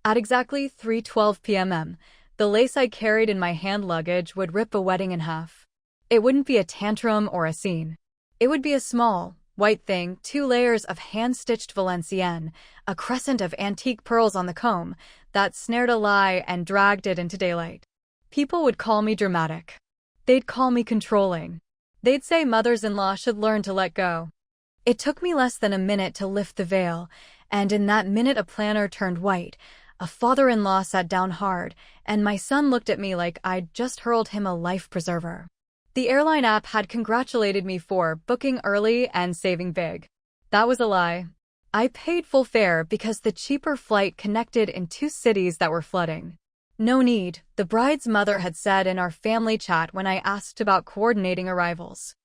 At exactly 3:12 p.m., the lace I carried in my hand luggage would rip a wedding in half. It wouldn't be a tantrum or a scene. It would be a small, white thing, 2 layers of hand-stitched Valenciennes, a crescent of antique pearls on the comb, that snared a lie and dragged it into daylight. People would call me dramatic. They'd call me controlling. They'd say mothers-in-law should learn to let go. It took me less than a minute to lift the veil, and in that minute a planner turned white, a father-in-law sat down hard, and my son looked at me like I'd just hurled him a life preserver. The airline app had congratulated me for booking early and saving big. That was a lie. I paid full fare because the cheaper flight connected in 2 cities that were flooding. No need, the bride's mother had said in our family chat when I asked about coordinating arrivals.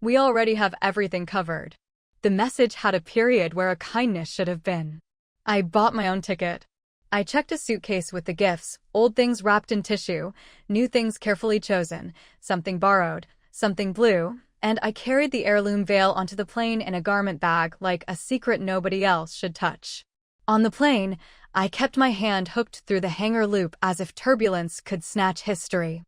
We already have everything covered. The message had a period where a kindness should have been. I bought my own ticket. I checked a suitcase with the gifts, old things wrapped in tissue, new things carefully chosen, something borrowed, something blue, and I carried the heirloom veil onto the plane in a garment bag like a secret nobody else should touch. On the plane, I kept my hand hooked through the hanger loop as if turbulence could snatch history.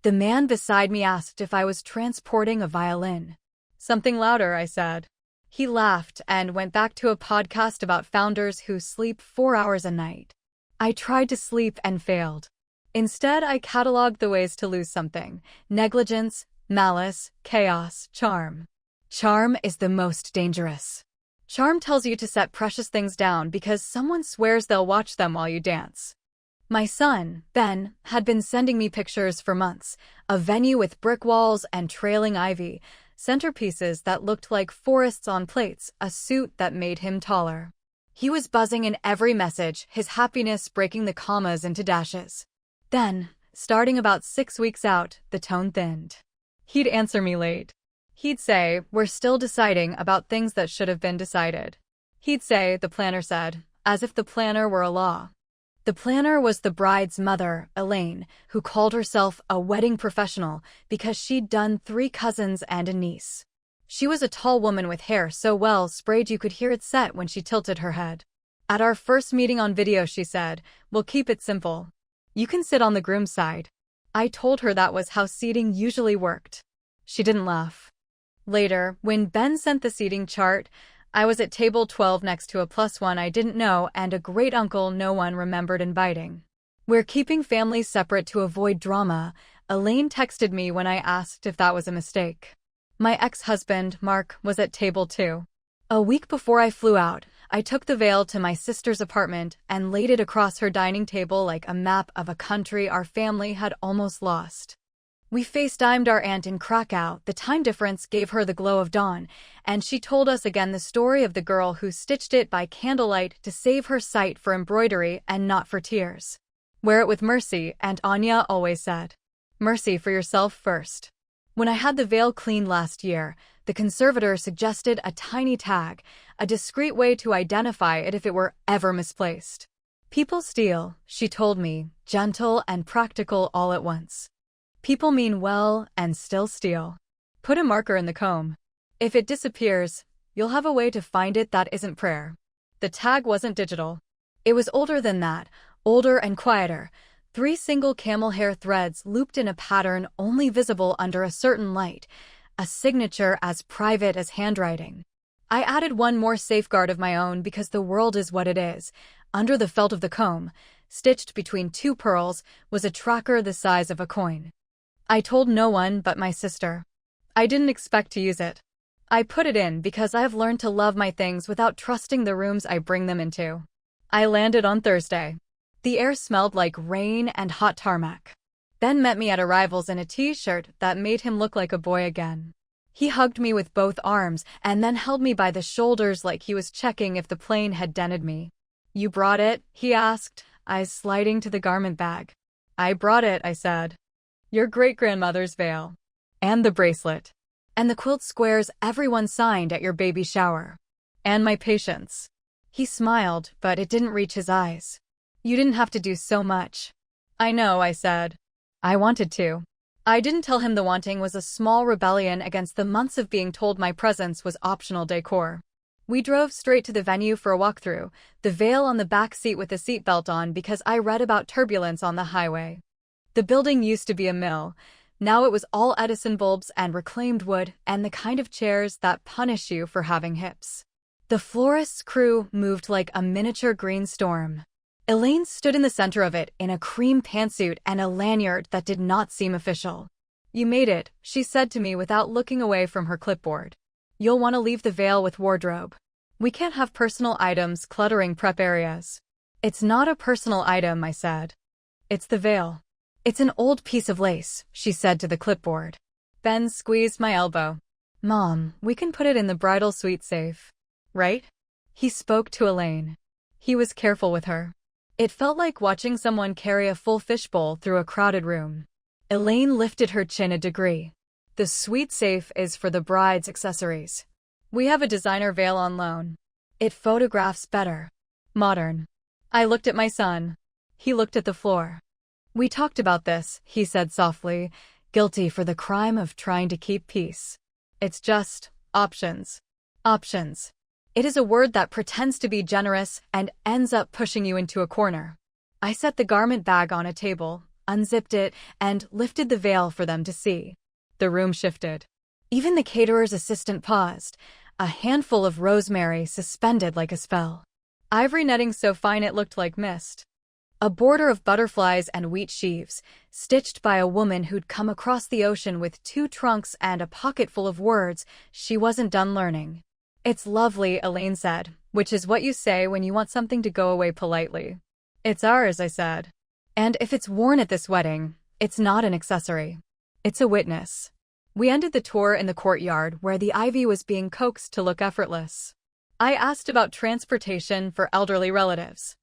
The man beside me asked if I was transporting a violin. Something louder, I said. He laughed and went back to a podcast about founders who sleep 4 hours a night. I tried to sleep and failed. Instead, I cataloged the ways to lose something: negligence, malice, chaos, charm. Charm is the most dangerous. Charm tells you to set precious things down because someone swears they'll watch them while you dance. My son, Ben, had been sending me pictures for months, a venue with brick walls and trailing ivy, centerpieces that looked like forests on plates, a suit that made him taller. He was buzzing in every message, his happiness breaking the commas into dashes. Then, starting about 6 weeks out, the tone thinned. He'd answer me late. He'd say, "We're still deciding about things that should have been decided." He'd say, "The planner said," as if the planner were a law. The planner was the bride's mother, Elaine, who called herself a wedding professional because she'd done 3 cousins and a niece. She was a tall woman with hair so well sprayed you could hear it set when she tilted her head. At our first meeting on video, she said, "We'll keep it simple. You can sit on the groom's side." I told her that was how seating usually worked. She didn't laugh. Later, when Ben sent the seating chart, I was at table 12 next to a +1 I didn't know and a great uncle no one remembered inviting. "We're keeping families separate to avoid drama," Elaine texted me when I asked if that was a mistake. My ex-husband, Mark, was at table 2. A week before I flew out, I took the veil to my sister's apartment and laid it across her dining table like a map of a country our family had almost lost. We FaceTimed our aunt in Krakow. The time difference gave her the glow of dawn, and she told us again the story of the girl who stitched it by candlelight to save her sight for embroidery and not for tears. "Wear it with mercy," Aunt Anya always said. "Mercy for yourself first." When I had the veil cleaned last year, the conservator suggested a tiny tag, a discreet way to identify it if it were ever misplaced. "People steal," she told me, gentle and practical all at once. "People mean well and still steal. Put a marker in the comb. If it disappears, you'll have a way to find it that isn't prayer." The tag wasn't digital. It was older than that, older and quieter. 3 single camel hair threads looped in a pattern only visible under a certain light, a signature as private as handwriting. I added one more safeguard of my own because the world is what it is. Under the felt of the comb, stitched between 2 pearls, was a tracker the size of a coin. I told no one but my sister. I didn't expect to use it. I put it in because I've learned to love my things without trusting the rooms I bring them into. I landed on Thursday. The air smelled like rain and hot tarmac. Ben met me at arrivals in a t-shirt that made him look like a boy again. He hugged me with both arms and then held me by the shoulders like he was checking if the plane had dented me. "You brought it?" he asked, eyes sliding to the garment bag. "I brought it," I said. "Your great-grandmother's veil. And the bracelet. And the quilt squares everyone signed at your baby shower. And my patience." He smiled, but it didn't reach his eyes. "You didn't have to do so much." "I know," I said. "I wanted to." I didn't tell him the wanting was a small rebellion against the months of being told my presence was optional decor. We drove straight to the venue for a walkthrough, the veil on the back seat with the seatbelt on because I read about turbulence on the highway. The building used to be a mill. Now it was all Edison bulbs and reclaimed wood and the kind of chairs that punish you for having hips. The florist's crew moved like a miniature green storm. Elaine stood in the center of it in a cream pantsuit and a lanyard that did not seem official. "You made it," she said to me without looking away from her clipboard. "You'll want to leave the veil with wardrobe. We can't have personal items cluttering prep areas." "It's not a personal item," I said. "It's the veil." "It's an old piece of lace," she said to the clipboard. Ben squeezed my elbow. "Mom, we can put it in the bridal suite safe. Right?" He spoke to Elaine. He was careful with her. It felt like watching someone carry a full fishbowl through a crowded room. Elaine lifted her chin a degree. "The suite safe is for the bride's accessories. We have a designer veil on loan. It photographs better. Modern." I looked at my son. He looked at the floor. "We talked about this," he said softly, guilty for the crime of trying to keep peace. "It's just options. Options. It is a word that pretends to be generous and ends up pushing you into a corner." I set the garment bag on a table, unzipped it, and lifted the veil for them to see. The room shifted. Even the caterer's assistant paused, a handful of rosemary suspended like a spell. Ivory netting so fine it looked like mist. A border of butterflies and wheat sheaves, stitched by a woman who'd come across the ocean with 2 trunks and a pocket full of words she wasn't done learning. "It's lovely," Elaine said, which is what you say when you want something to go away politely. "It's ours," I said. "And if it's worn at this wedding, it's not an accessory. It's a witness." We ended the tour in the courtyard where the ivy was being coaxed to look effortless. I asked about transportation for elderly relatives.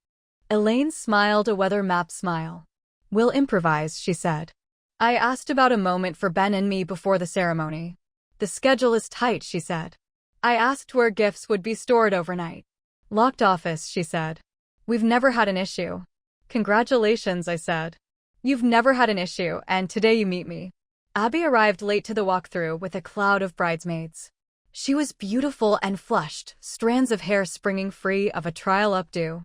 Elaine smiled a weather map smile. "We'll improvise," she said. I asked about a moment for Ben and me before the ceremony. "The schedule is tight," she said. I asked where gifts would be stored overnight. "Locked office," she said. "We've never had an issue." "Congratulations," I said. "You've never had an issue, and today you meet me." Abby arrived late to the walkthrough with a cloud of bridesmaids. She was beautiful and flushed, strands of hair springing free of a trial updo.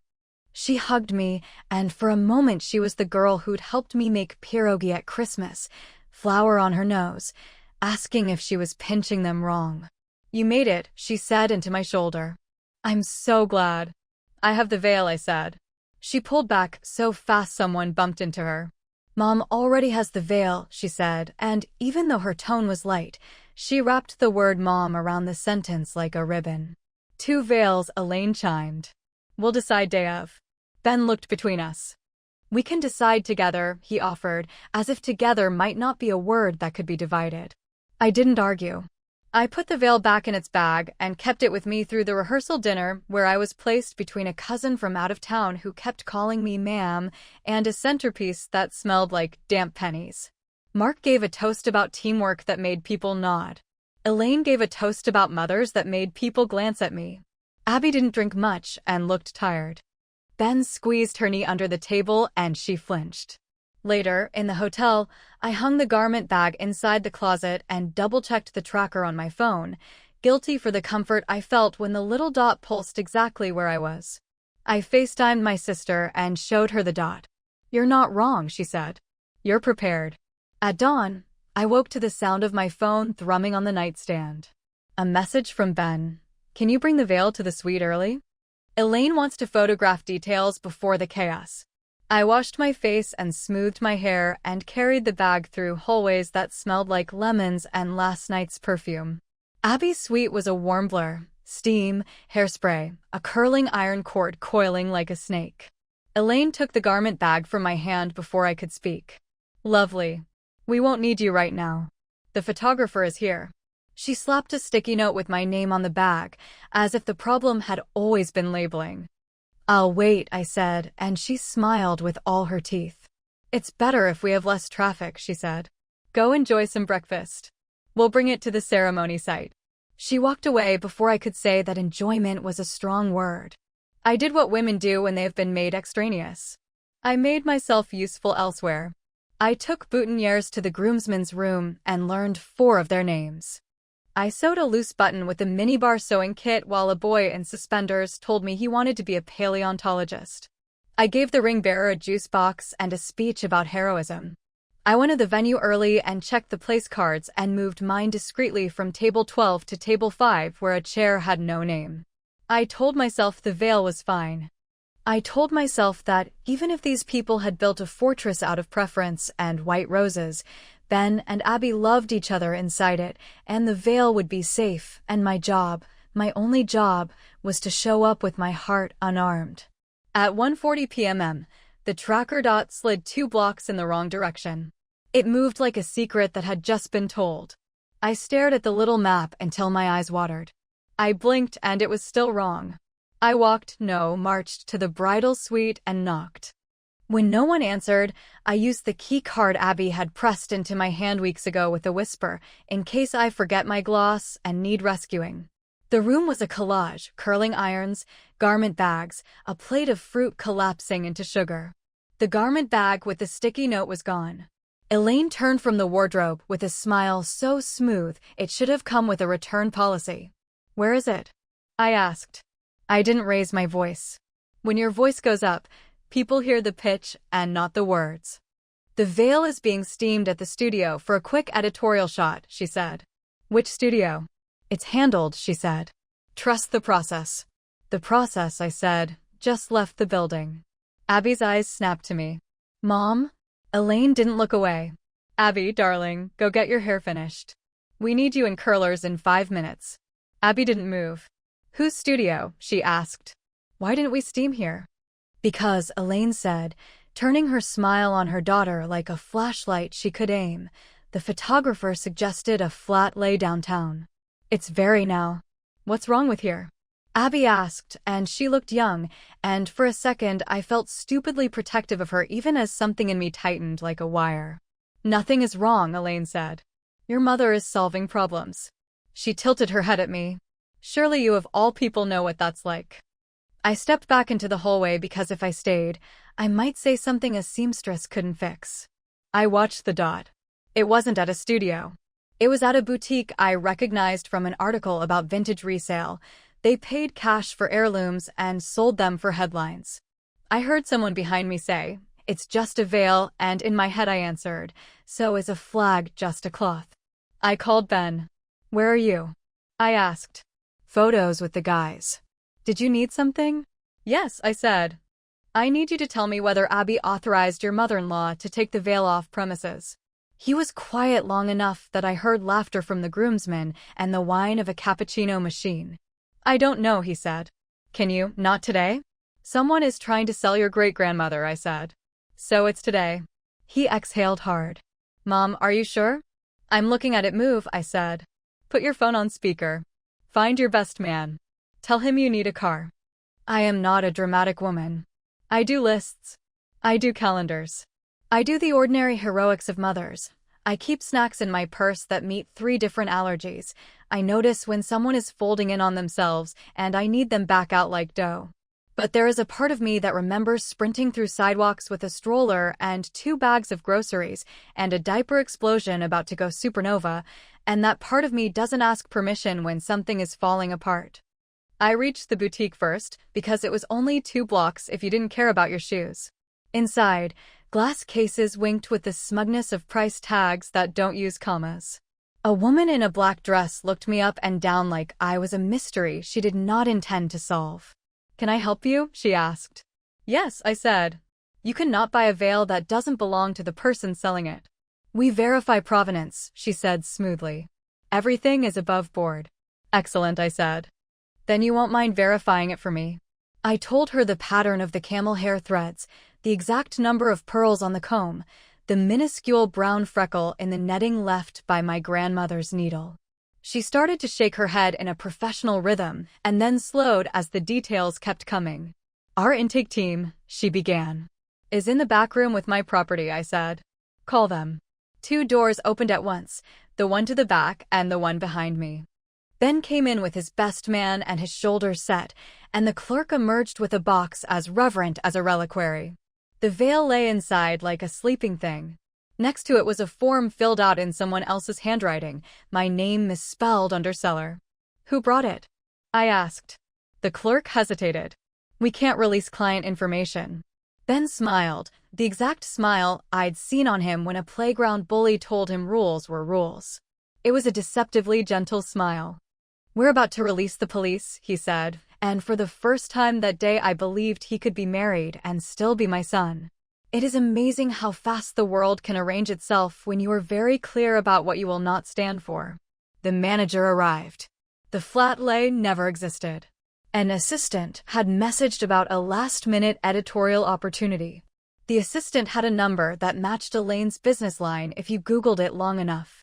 She hugged me, and for a moment she was the girl who'd helped me make pierogi at Christmas, flour on her nose, asking if she was pinching them wrong. "You made it," she said into my shoulder. "I'm so glad." "I have the veil," I said. She pulled back so fast someone bumped into her. "Mom already has the veil," she said, and even though her tone was light, she wrapped the word mom around the sentence like a ribbon. "2 veils," Elaine chimed. "We'll decide day of." Ben looked between us. "We can decide together," he offered, as if together might not be a word that could be divided. I didn't argue. I put the veil back in its bag and kept it with me through the rehearsal dinner where I was placed between a cousin from out of town who kept calling me ma'am and a centerpiece that smelled like damp pennies. Mark gave a toast about teamwork that made people nod. Elaine gave a toast about mothers that made people glance at me. Abby didn't drink much and looked tired. Ben squeezed her knee under the table and she flinched. Later, in the hotel, I hung the garment bag inside the closet and double-checked the tracker on my phone, guilty for the comfort I felt when the little dot pulsed exactly where I was. I FaceTimed my sister and showed her the dot. "You're not wrong," she said. "You're prepared." At dawn, I woke to the sound of my phone thrumming on the nightstand. A message from Ben. "Can you bring the veil to the suite early? Elaine wants to photograph details before the chaos." I washed my face and smoothed my hair and carried the bag through hallways that smelled like lemons and last night's perfume. Abby's suite was a warm blur, steam, hairspray, a curling iron cord coiling like a snake. Elaine took the garment bag from my hand before I could speak. "Lovely. We won't need you right now. The photographer is here." She slapped a sticky note with my name on the bag, as if the problem had always been labeling. "I'll wait," I said, and she smiled with all her teeth. "It's better if we have less traffic," she said. "Go enjoy some breakfast. We'll bring it to the ceremony site." She walked away before I could say that enjoyment was a strong word. I did what women do when they have been made extraneous. I made myself useful elsewhere. I took boutonnieres to the groomsmen's room and learned 4 of their names. I sewed a loose button with a minibar sewing kit while a boy in suspenders told me he wanted to be a paleontologist. I gave the ring bearer a juice box and a speech about heroism. I went to the venue early and checked the place cards and moved mine discreetly from table 12 to table 5 where a chair had no name. I told myself the veil was fine. I told myself that even if these people had built a fortress out of preference and white roses, Ben and Abby loved each other inside it, and the veil would be safe, and my job, my only job, was to show up with my heart unarmed. At 1:40 p.m., the tracker dot slid 2 blocks in the wrong direction. It moved like a secret that had just been told. I stared at the little map until my eyes watered. I blinked and it was still wrong. I marched to the bridal suite and knocked. When no one answered, I used the key card Abby had pressed into my hand weeks ago with a whisper, in case I forget my gloss and need rescuing. The room was a collage: curling irons, garment bags, a plate of fruit collapsing into sugar. The garment bag with the sticky note was gone. Elaine turned from the wardrobe with a smile so smooth it should have come with a return policy. "Where is it?" I asked. I didn't raise my voice. When your voice goes up, people hear the pitch and not the words. "The veil is being steamed at the studio for a quick editorial shot," she said. "Which studio?" "It's handled," she said. "Trust the process." "The process," I said, "just left the building." Abby's eyes snapped to me. "Mom?" Elaine didn't look away. "Abby, darling, go get your hair finished. We need you in curlers in 5 minutes." Abby didn't move. "Whose studio?" she asked. "Why didn't we steam here?" "Because," Elaine said, turning her smile on her daughter like a flashlight she could aim, "the photographer suggested a flat lay downtown. It's very now." "What's wrong with here?" Abby asked, and she looked young, and for a second I felt stupidly protective of her even as something in me tightened like a wire. "Nothing is wrong," Elaine said. "Your mother is solving problems." She tilted her head at me. "Surely you of all people know what that's like." I stepped back into the hallway because if I stayed, I might say something a seamstress couldn't fix. I watched the dot. It wasn't at a studio. It was at a boutique I recognized from an article about vintage resale. They paid cash for heirlooms and sold them for headlines. I heard someone behind me say, "It's just a veil," and in my head I answered, "So is a flag just a cloth?" I called Ben. "Where are you?" I asked. "Photos with the guys." "Did you need something?" "Yes," I said. "I need you to tell me whether Abby authorized your mother-in-law to take the veil off premises." He was quiet long enough that I heard laughter from the groomsmen and the whine of a cappuccino machine. "I don't know," he said. "Can you, not today?" "Someone is trying to sell your great-grandmother," I said. "So it's today." He exhaled hard. "Mom, are you sure?" "I'm looking at it move," I said. "Put your phone on speaker. Find your best man. Tell him you need a car." I am not a dramatic woman. I do lists. I do calendars. I do the ordinary heroics of mothers. I keep snacks in my purse that meet 3 different allergies. I notice when someone is folding in on themselves and I need them back out like dough. But there is a part of me that remembers sprinting through sidewalks with a stroller and 2 bags of groceries and a diaper explosion about to go supernova, and that part of me doesn't ask permission when something is falling apart. I reached the boutique first because it was only 2 blocks if you didn't care about your shoes. Inside, glass cases winked with the smugness of price tags that don't use commas. A woman in a black dress looked me up and down like I was a mystery she did not intend to solve. "Can I help you?" she asked. "Yes," I said. "You cannot buy a veil that doesn't belong to the person selling it." "We verify provenance," she said smoothly. "Everything is above board." "Excellent," I said. "Then you won't mind verifying it for me." I told her the pattern of the camel hair threads, the exact number of pearls on the comb, the minuscule brown freckle in the netting left by my grandmother's needle. She started to shake her head in a professional rhythm and then slowed as the details kept coming. "Our intake team," she began, "is in the back room with my property," I said. "Call them." 2 doors opened at once, the one to the back and the one behind me. Ben came in with his best man and his shoulders set, and the clerk emerged with a box as reverent as a reliquary. The veil lay inside like a sleeping thing. Next to it was a form filled out in someone else's handwriting, my name misspelled under seller. Who brought it? I asked. The clerk hesitated. We can't release client information. Ben smiled, the exact smile I'd seen on him when a playground bully told him rules were rules. It was a deceptively gentle smile. We're about to release the police, he said, and for the first time that day I believed he could be married and still be my son. It is amazing how fast the world can arrange itself when you are very clear about what you will not stand for. The manager arrived. The flat lay never existed. An assistant had messaged about a last-minute editorial opportunity. The assistant had a number that matched Elaine's business line if you Googled it long enough.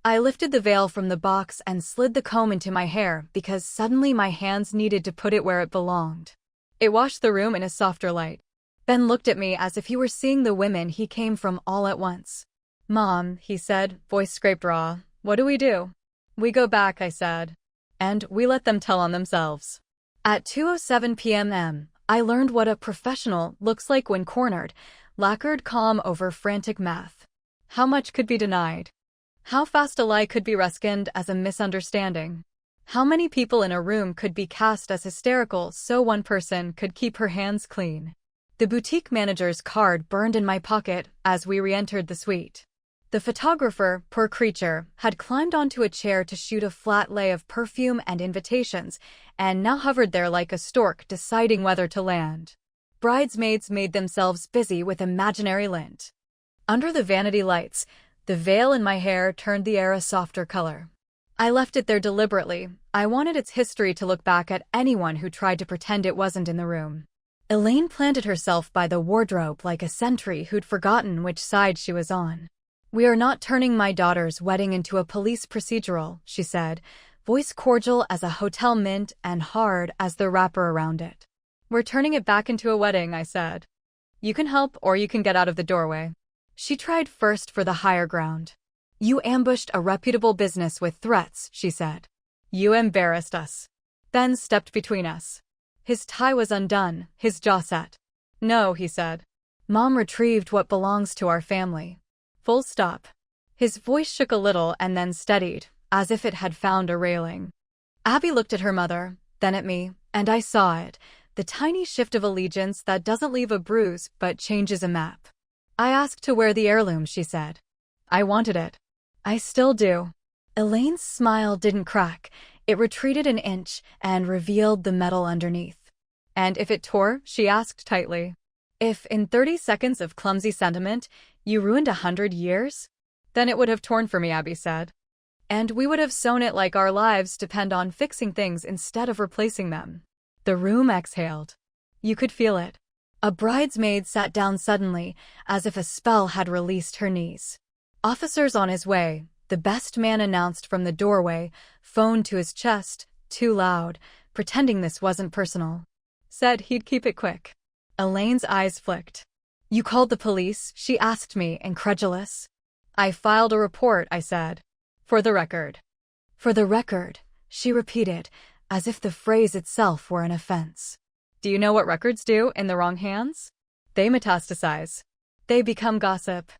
I lifted the veil from the box and slid the comb into my hair because suddenly my hands needed to put it where it belonged. It washed the room in a softer light. Ben looked at me as if he were seeing the women he came from all at once. Mom, he said, voice scraped raw, what do? We go back, I said. And we let them tell on themselves. At 2:07 p.m., I learned what a professional looks like when cornered, lacquered calm over frantic math. How much could be denied? How fast a lie could be rescued as a misunderstanding? How many people in a room could be cast as hysterical so one person could keep her hands clean? The boutique manager's card burned in my pocket as we re-entered the suite. The photographer, poor creature, had climbed onto a chair to shoot a flat lay of perfume and invitations, and now hovered there like a stork deciding whether to land. Bridesmaids made themselves busy with imaginary lint. Under the vanity lights, the veil in my hair turned the air a softer color. I left it there deliberately. I wanted its history to look back at anyone who tried to pretend it wasn't in the room. Elaine planted herself by the wardrobe like a sentry who'd forgotten which side she was on. We are not turning my daughter's wedding into a police procedural, she said, voice cordial as a hotel mint and hard as the wrapper around it. We're turning it back into a wedding, I said. You can help or you can get out of the doorway. She tried first for the higher ground. You ambushed a reputable business with threats, she said. You embarrassed us. Ben stepped between us. His tie was undone, his jaw set. No, he said. Mom retrieved what belongs to our family. Full stop. His voice shook a little and then steadied, as if it had found a railing. Abby looked at her mother, then at me, and I saw it, the tiny shift of allegiance that doesn't leave a bruise but changes a map. I asked to wear the heirloom, she said. I wanted it. I still do. Elaine's smile didn't crack. It retreated an inch and revealed the metal underneath. And if it tore, she asked tightly. If, in 30 seconds of clumsy sentiment, you ruined 100 years? Then it would have torn for me, Abby said. And we would have sewn it like our lives depend on fixing things instead of replacing them. The room exhaled. You could feel it. A bridesmaid sat down suddenly, as if a spell had released her knees. Officers on his way, the best man announced from the doorway, phone to his chest, too loud, pretending this wasn't personal. Said he'd keep it quick. Elaine's eyes flicked. You called the police? She asked me, incredulous. I filed a report, I said. For the record. For the record, she repeated, as if the phrase itself were an offense. Do you know what records do in the wrong hands? They metastasize. They become gossip.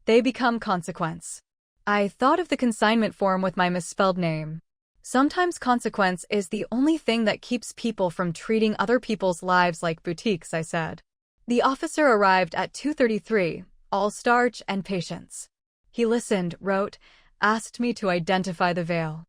They become consequence. I thought of the consignment form with my misspelled name. Sometimes consequence is the only thing that keeps people from treating other people's lives like boutiques, I said. The officer arrived at 2:33, all starch and patience. He listened, wrote, asked me to identify the veil.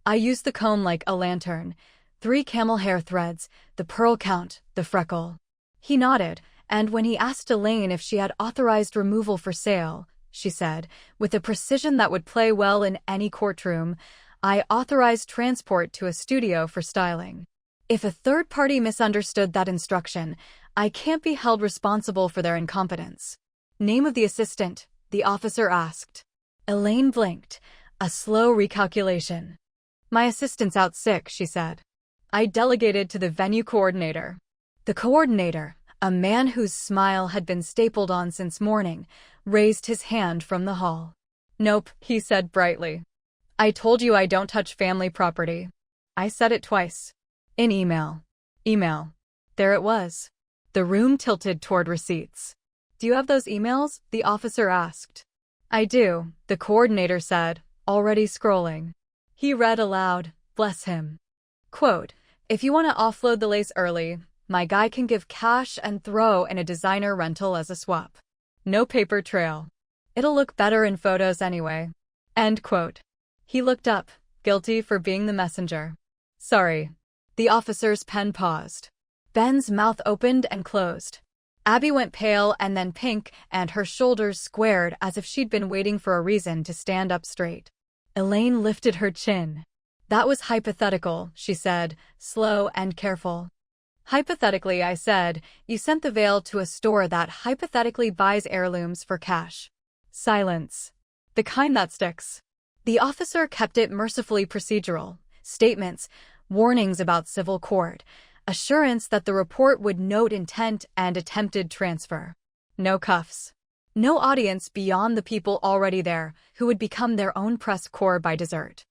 I used the comb like a lantern, 3 camel hair threads, the pearl count, the freckle. He nodded, and when he asked Elaine if she had authorized removal for sale, she said, with a precision that would play well in any courtroom, I authorized transport to a studio for styling. If a third party misunderstood that instruction, I can't be held responsible for their incompetence. Name of the assistant, the officer asked. Elaine blinked, a slow recalculation. My assistant's out sick, she said. I delegated to the venue coordinator. The coordinator, a man whose smile had been stapled on since morning, raised his hand from the hall. Nope, he said brightly. I told you I don't touch family property. I said it twice. In email. Email. There it was. The room tilted toward receipts. Do you have those emails? The officer asked. I do, the coordinator said, already scrolling. He read aloud, bless him. Quote, if you want to offload the lace early, my guy can give cash and throw in a designer rental as a swap. No paper trail. It'll look better in photos anyway. End quote. He looked up, guilty for being the messenger. Sorry. The officer's pen paused. Ben's mouth opened and closed. Abby went pale and then pink, and her shoulders squared as if she'd been waiting for a reason to stand up straight. Elaine lifted her chin. That was hypothetical, she said, slow and careful. Hypothetically, I said, you sent the veil to a store that hypothetically buys heirlooms for cash. Silence. The kind that sticks. The officer kept it mercifully procedural. Statements, warnings about civil court, assurance that the report would note intent and attempted transfer. No cuffs. No audience beyond the people already there, who would become their own press corps by dessert.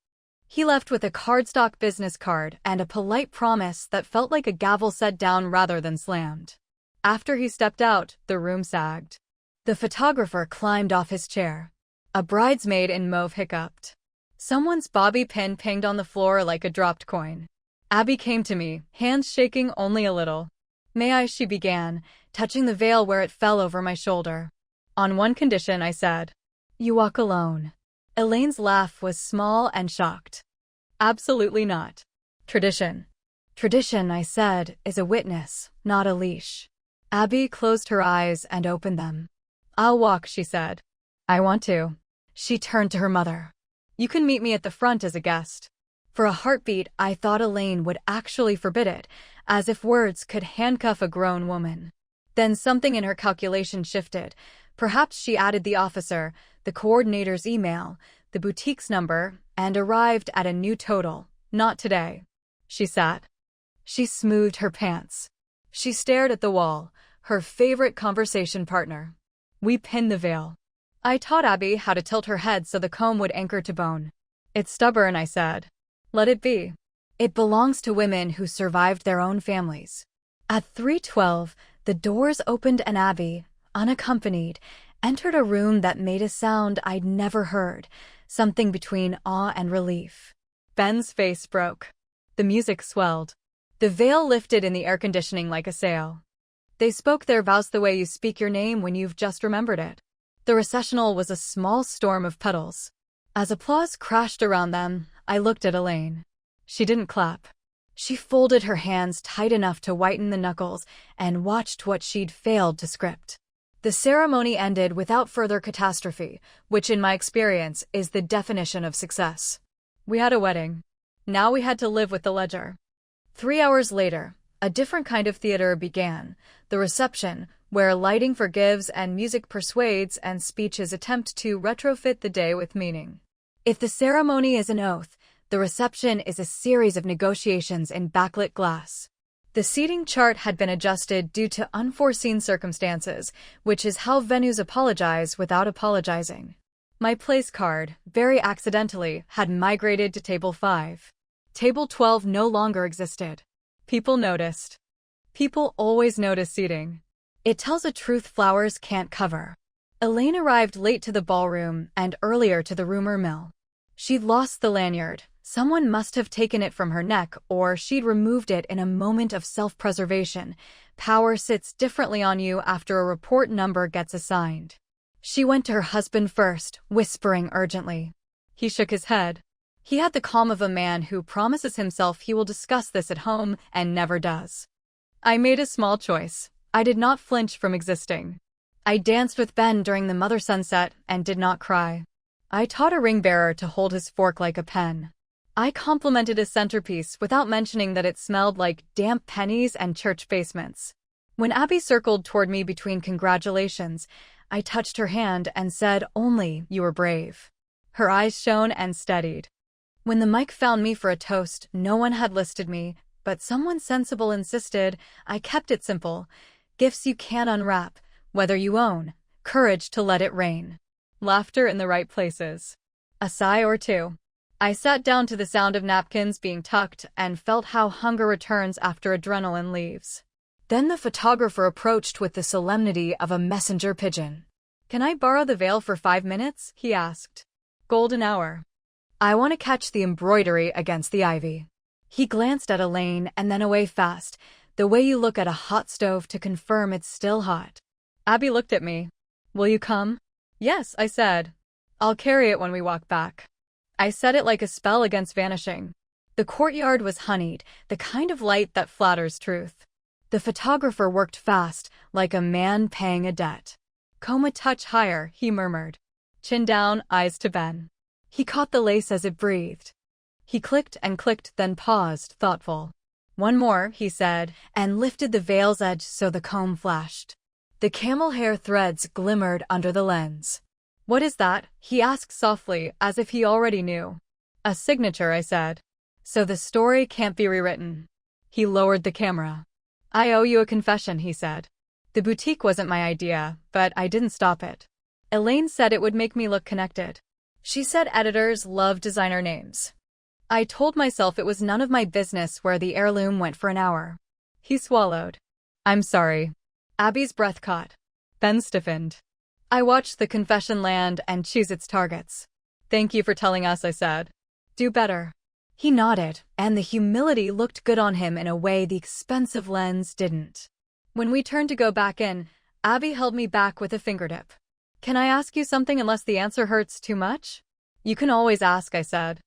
He left with a cardstock business card and a polite promise that felt like a gavel set down rather than slammed. After he stepped out, the room sagged. The photographer climbed off his chair. A bridesmaid in mauve hiccuped. Someone's bobby pin pinged on the floor like a dropped coin. Abby came to me, hands shaking only a little. May I, she began, touching the veil where it fell over my shoulder. On one condition, I said. You walk alone. Elaine's laugh was small and shocked. Absolutely not. Tradition. Tradition, I said, is a witness, not a leash. Abby closed her eyes and opened them. I'll walk, she said. I want to. She turned to her mother. You can meet me at the front as a guest. For a heartbeat, I thought Elaine would actually forbid it, as if words could handcuff a grown woman. Then something in her calculation shifted. Perhaps she added the officer, the coordinator's email, the boutique's number, and arrived at a new total. Not today. She sat. She smoothed her pants. She stared at the wall, her favorite conversation partner. We pinned the veil. I taught Abby how to tilt her head so the comb would anchor to bone. It's stubborn, I said. Let it be. It belongs to women who survived their own families. At 3:12, the doors opened and Abby, unaccompanied, entered a room that made a sound I'd never heard, something between awe and relief. Ben's face broke. The music swelled. The veil lifted in the air conditioning like a sail. They spoke their vows the way you speak your name when you've just remembered it. The recessional was a small storm of petals. As applause crashed around them, I looked at Elaine. She didn't clap. She folded her hands tight enough to whiten the knuckles and watched what she'd failed to script. The ceremony ended without further catastrophe, which in my experience is the definition of success. We had a wedding. Now we had to live with the ledger. 3 hours later, a different kind of theater began, the reception, where lighting forgives and music persuades and speeches attempt to retrofit the day with meaning. If the ceremony is an oath, the reception is a series of negotiations in backlit glass. The seating chart had been adjusted due to unforeseen circumstances, which is how venues apologize without apologizing. My place card, very accidentally, had migrated to table 5. Table 12 no longer existed. People noticed. People always notice seating. It tells a truth flowers can't cover. Elaine arrived late to the ballroom and earlier to the rumor mill. She'd lost the lanyard. Someone must have taken it from her neck, or she'd removed it in a moment of self-preservation. Power sits differently on you after a report number gets assigned. She went to her husband first, whispering urgently. He shook his head. He had the calm of a man who promises himself he will discuss this at home and never does. I made a small choice. I did not flinch from existing. I danced with Ben during the mother sunset and did not cry. I taught a ring bearer to hold his fork like a pen. I complimented his centerpiece without mentioning that it smelled like damp pennies and church basements. When Abby circled toward me between congratulations, I touched her hand and said only, "You were brave." Her eyes shone and steadied. When the mic found me for a toast, no one had listed me, but someone sensible insisted. I kept it simple. Gifts you can't unwrap, whether you own, courage to let it rain. Laughter in the right places. A sigh or two. I sat down to the sound of napkins being tucked and felt how hunger returns after adrenaline leaves. Then the photographer approached with the solemnity of a messenger pigeon. Can I borrow the veil for 5 minutes? He asked. Golden hour. I want to catch the embroidery against the ivy. He glanced at Elaine and then away fast, the way you look at a hot stove to confirm it's still hot. Abby looked at me. Will you come? Yes, I said. I'll carry it when we walk back. I said it like a spell against vanishing. The courtyard was honeyed, the kind of light that flatters truth. The photographer worked fast, like a man paying a debt. Comb a touch higher, he murmured. Chin down, eyes to Ben. He caught the lace as it breathed. He clicked and clicked, then paused, thoughtful. One more, he said, and lifted the veil's edge so the comb flashed. The camel hair threads glimmered under the lens. What is that? He asked softly, as if he already knew. A signature, I said. So the story can't be rewritten. He lowered the camera. I owe you a confession, he said. The boutique wasn't my idea, but I didn't stop it. Elaine said it would make me look connected. She said editors love designer names. I told myself it was none of my business where the heirloom went for an hour. He swallowed. I'm sorry. Abby's breath caught. Ben stiffened. I watched the confession land and choose its targets. Thank you for telling us, I said. Do better. He nodded, and the humility looked good on him in a way the expensive lens didn't. When we turned to go back in, Abby held me back with a fingertip. Can I ask you something unless the answer hurts too much? You can always ask, I said.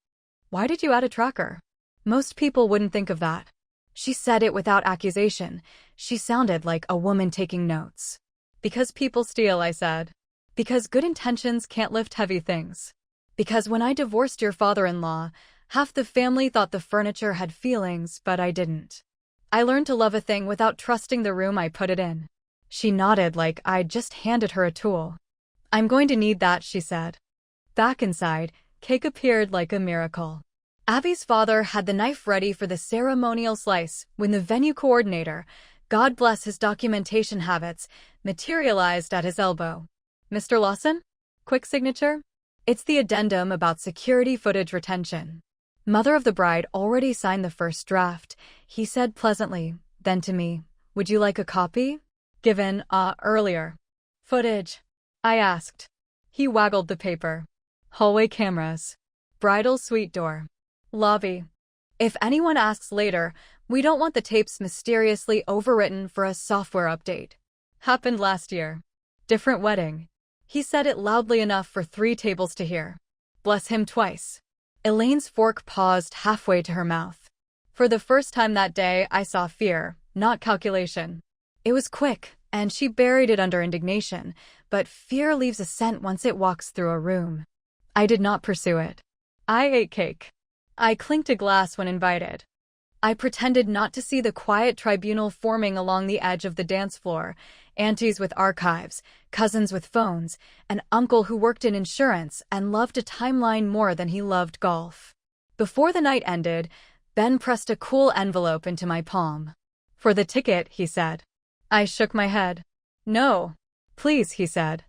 Why did you add a tracker? Most people wouldn't think of that. She said it without accusation. She sounded like a woman taking notes. Because people steal, I said. Because good intentions can't lift heavy things. Because when I divorced your father-in-law, half the family thought the furniture had feelings, but I didn't. I learned to love a thing without trusting the room I put it in. She nodded like I'd just handed her a tool. I'm going to need that, she said. Back inside, cake appeared like a miracle. Abby's father had the knife ready for the ceremonial slice when the venue coordinator, God bless his documentation habits, materialized at his elbow. Mr. Lawson? Quick signature? It's the addendum about security footage retention. Mother of the bride already signed the first draft, he said pleasantly, then to me, would you like a copy? Given, earlier. Footage? I asked. He waggled the paper. Hallway cameras. Bridal suite door. Lobby. If anyone asks later, we don't want the tapes mysteriously overwritten for a software update. Happened last year. Different wedding. He said it loudly enough for 3 tables to hear. Bless him twice. Elaine's fork paused halfway to her mouth. For the first time that day, I saw fear, not calculation. It was quick, and she buried it under indignation, but fear leaves a scent once it walks through a room. I did not pursue it. I ate cake. I clinked a glass when invited. I pretended not to see the quiet tribunal forming along the edge of the dance floor, aunties with archives, cousins with phones, an uncle who worked in insurance and loved a timeline more than he loved golf. Before the night ended, Ben pressed a cool envelope into my palm. For the ticket, he said. I shook my head. No. Please, he said.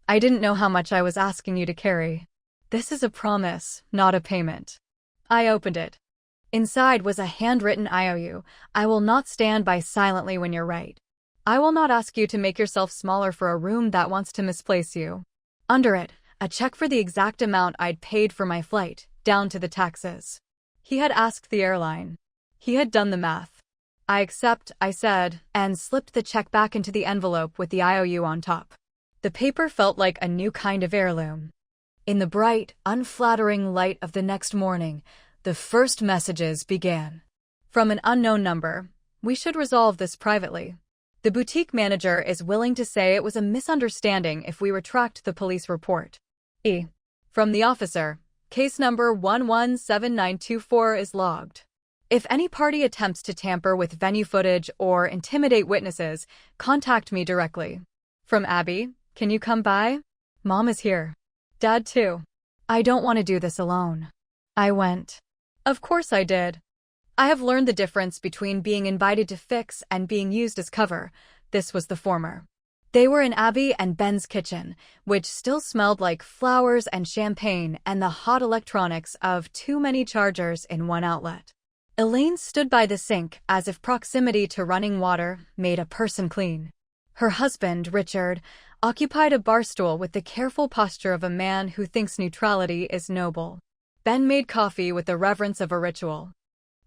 I didn't know how much I was asking you to carry. This is a promise, not a payment. I opened it. Inside was a handwritten IOU. I will not stand by silently when you're right. I will not ask you to make yourself smaller for a room that wants to misplace you. Under it, a check for the exact amount I'd paid for my flight, down to the taxes. He had asked the airline. He had done the math. I accept, I said, and slipped the check back into the envelope with the IOU on top. The paper felt like a new kind of heirloom. In the bright, unflattering light of the next morning, the first messages began. From an unknown number, we should resolve this privately. The boutique manager is willing to say it was a misunderstanding if we retract the police report. From the officer, case number 117924 is logged. If any party attempts to tamper with venue footage or intimidate witnesses, contact me directly. From Abby, can you come by? Mom is here. Dad too. I don't want to do this alone. I went. Of course I did. I have learned the difference between being invited to fix and being used as cover. This was the former. They were in Abby and Ben's kitchen, which still smelled like flowers and champagne and the hot electronics of too many chargers in one outlet. Elaine stood by the sink as if proximity to running water made a person clean. Her husband, Richard, occupied a bar stool with the careful posture of a man who thinks neutrality is noble. Ben made coffee with the reverence of a ritual.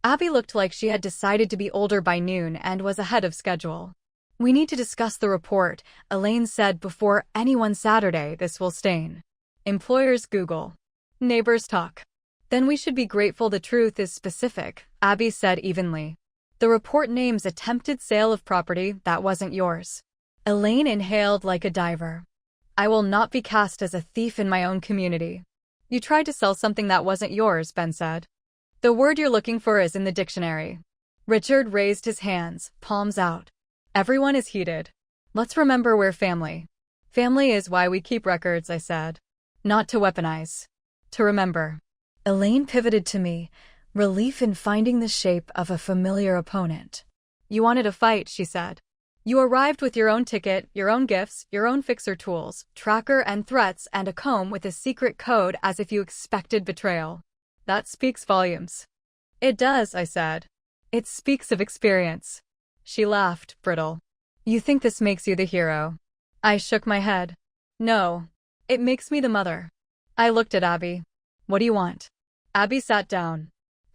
Abby looked like she had decided to be older by noon and was ahead of schedule. "We need to discuss the report," Elaine said, "before anyone Saturday. This will stain. Employers Google. Neighbors talk. Then we should be grateful the truth is specific," Abby said evenly. "The report names attempted sale of property that wasn't yours." Elaine inhaled like a diver. "I will not be cast as a thief in my own community." "You tried to sell something that wasn't yours," Ben said. "The word you're looking for is in the dictionary." Richard raised his hands, palms out. "Everyone is heated. Let's remember we're family." "Family is why we keep records," I said. "Not to weaponize. To remember." Elaine pivoted to me, relief in finding the shape of a familiar opponent. "You wanted a fight," she said. "You arrived with your own ticket, your own gifts, your own fixer tools, tracker and threats, and a comb with a secret code as if you expected betrayal. That speaks volumes." "It does," I said. "It speaks of experience." She laughed, brittle. "You think this makes you the hero?" I shook my head. "No. It makes me the mother." I looked at Abby. "What do you want?" Abby sat down.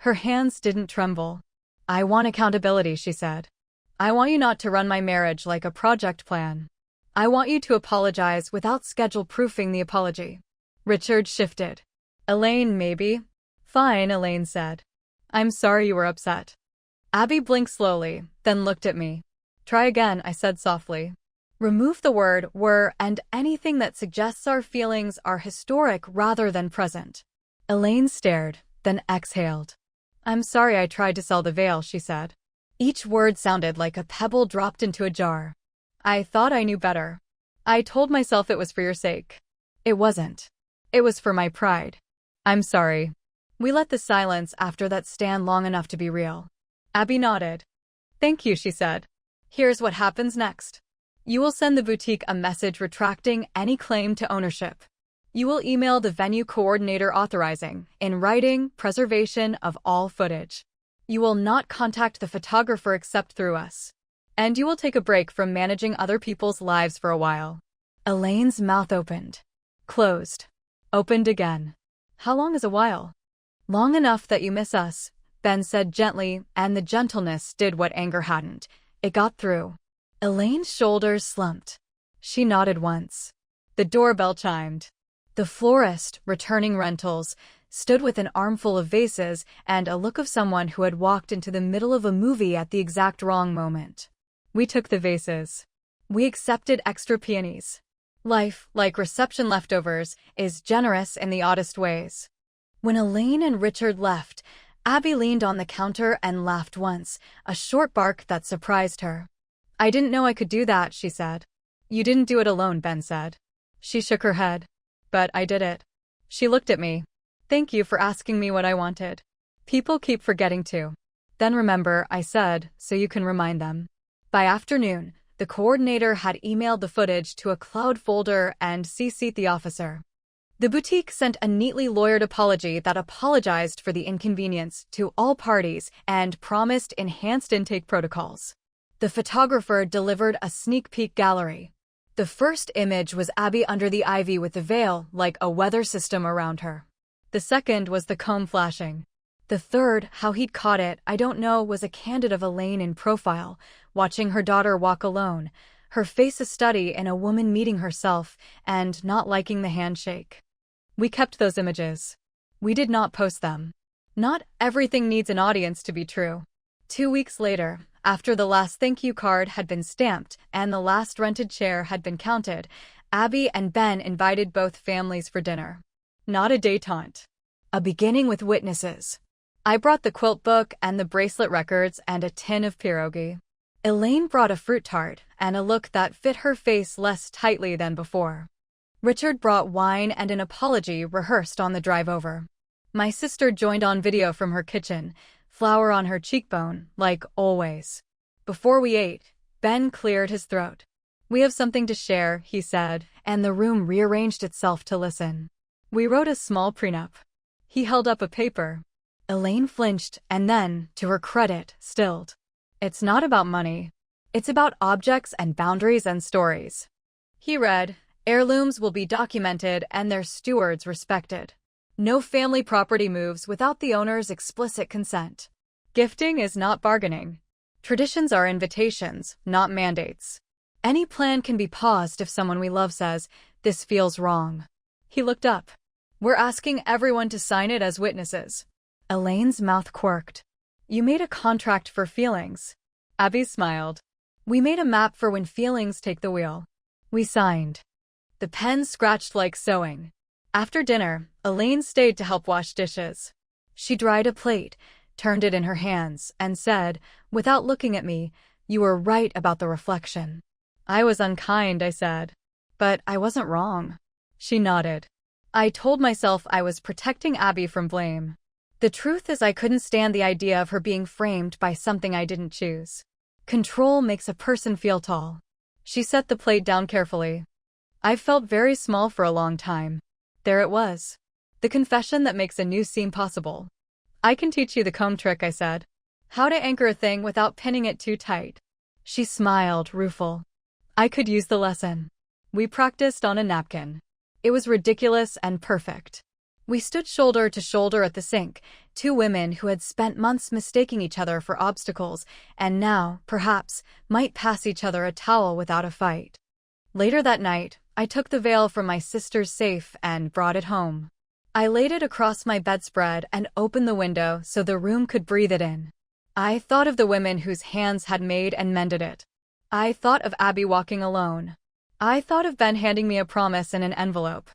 Her hands didn't tremble. "I want accountability," she said. "I want you not to run my marriage like a project plan. I want you to apologize without schedule-proofing the apology." Richard shifted. "Elaine, maybe?" "Fine," Elaine said. "I'm sorry you were upset." Abby blinked slowly, then looked at me. "Try again," I said softly. "Remove the word were and anything that suggests our feelings are historic rather than present." Elaine stared, then exhaled. "I'm sorry I tried to sell the veil," she said. Each word sounded like a pebble dropped into a jar. "I thought I knew better. I told myself it was for your sake. It wasn't. It was for my pride. I'm sorry." We let the silence after that stand long enough to be real. Abby nodded. "Thank you," she said. "Here's what happens next. You will send the boutique a message retracting any claim to ownership. You will email the venue coordinator authorizing, in writing, preservation of all footage. You will not contact the photographer except through us. And you will take a break from managing other people's lives for a while." Elaine's mouth opened. Closed. Opened again. "How long is a while?" "Long enough that you miss us," Ben said gently, and the gentleness did what anger hadn't. It got through. Elaine's shoulders slumped. She nodded once. The doorbell chimed. The florist, returning rentals, stood with an armful of vases and a look of someone who had walked into the middle of a movie at the exact wrong moment. We took the vases. We accepted extra peonies. Life, like reception leftovers, is generous in the oddest ways. When Elaine and Richard left, Abby leaned on the counter and laughed once, a short bark that surprised her. "I didn't know I could do that," she said. "You didn't do it alone," Ben said. She shook her head. "But I did it." She looked at me. "Thank you for asking me what I wanted. People keep forgetting to." "Then remember," I said, "so you can remind them." By afternoon, the coordinator had emailed the footage to a cloud folder and CC'd the officer. The boutique sent a neatly lawyered apology that apologized for the inconvenience to all parties and promised enhanced intake protocols. The photographer delivered a sneak peek gallery. The first image was Abby under the ivy with the veil, like a weather system around her. The second was the comb flashing. The third, how he'd caught it, I don't know, was a candid of Elaine in profile, watching her daughter walk alone, her face a study in a woman meeting herself and not liking the handshake. We kept those images. We did not post them. Not everything needs an audience to be true. 2 weeks later, after the last thank you card had been stamped and the last rented chair had been counted, Abby and Ben invited both families for dinner. Not a détente. A beginning with witnesses. I brought the quilt book and the bracelet records and a tin of pierogi. Elaine brought a fruit tart and a look that fit her face less tightly than before. Richard brought wine and an apology rehearsed on the drive over. My sister joined on video from her kitchen, flour on her cheekbone, like always. Before we ate, Ben cleared his throat. "We have something to share," he said, and the room rearranged itself to listen. "We wrote a small prenup." He held up a paper. Elaine flinched and then, to her credit, stilled. "It's not about money. It's about objects and boundaries and stories. He read, heirlooms will be documented and their stewards respected. No family property moves without the owner's explicit consent. Gifting is not bargaining. Traditions are invitations, not mandates. Any plan can be paused if someone we love says, "This feels wrong." He looked up. "We're asking everyone to sign it as witnesses." Elaine's mouth quirked. "You made a contract for feelings." Abby smiled. "We made a map for when feelings take the wheel." We signed. The pen scratched like sewing. After dinner, Elaine stayed to help wash dishes. She dried a plate, turned it in her hands, and said, without looking at me, "You were right about the reflection." "I was unkind," I said. "But I wasn't wrong." She nodded. I told myself I was protecting Abby from blame. The truth is I couldn't stand the idea of her being framed by something I didn't choose. Control makes a person feel tall. She set the plate down carefully. I've felt very small for a long time. There it was. The confession that makes a new seem possible. "I can teach you the comb trick," I said. "How to anchor a thing without pinning it too tight." She smiled, rueful. I could use the lesson. We practiced on a napkin. It was ridiculous and perfect. We stood shoulder to shoulder at the sink, two women who had spent months mistaking each other for obstacles and now, perhaps, might pass each other a towel without a fight. Later that night, I took the veil from my sister's safe and brought it home. I laid it across my bedspread and opened the window so the room could breathe it in. I thought of the women whose hands had made and mended it. I thought of Abby walking alone. I thought of Ben handing me a promise in an envelope.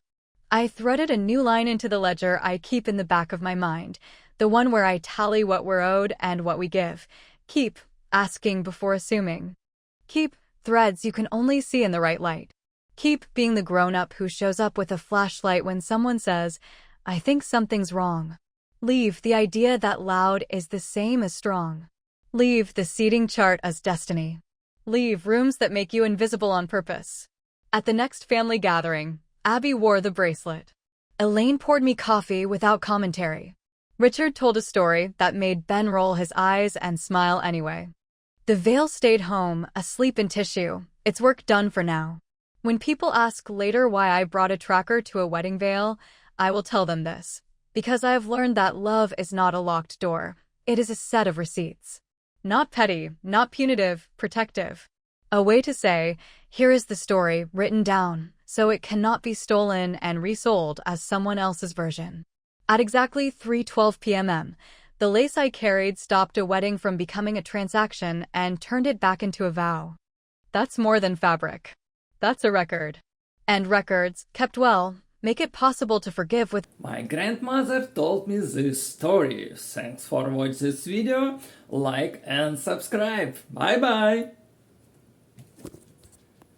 I threaded a new line into the ledger I keep in the back of my mind, the one where I tally what we're owed and what we give. Keep asking before assuming. Keep threads you can only see in the right light. Keep being the grown-up who shows up with a flashlight when someone says, "I think something's wrong." Leave the idea that loud is the same as strong. Leave the seating chart as destiny. Leave rooms that make you invisible on purpose. At the next family gathering, Abby wore the bracelet. Elaine poured me coffee without commentary. Richard told a story that made Ben roll his eyes and smile anyway. The veil stayed home, asleep in tissue, its work done for now. When people ask later why I brought a tracker to a wedding veil, I will tell them this. Because I have learned that love is not a locked door. It is a set of receipts. Not petty, not punitive, protective. A way to say, here is the story written down, so it cannot be stolen and resold as someone else's version. At exactly 3:12 p.m., the lace I carried stopped a wedding from becoming a transaction and turned it back into a vow. That's more than fabric. That's a record. And records, kept well, make it possible to forgive with... My grandmother told me this story. Thanks for watching this video, like and subscribe. Bye bye!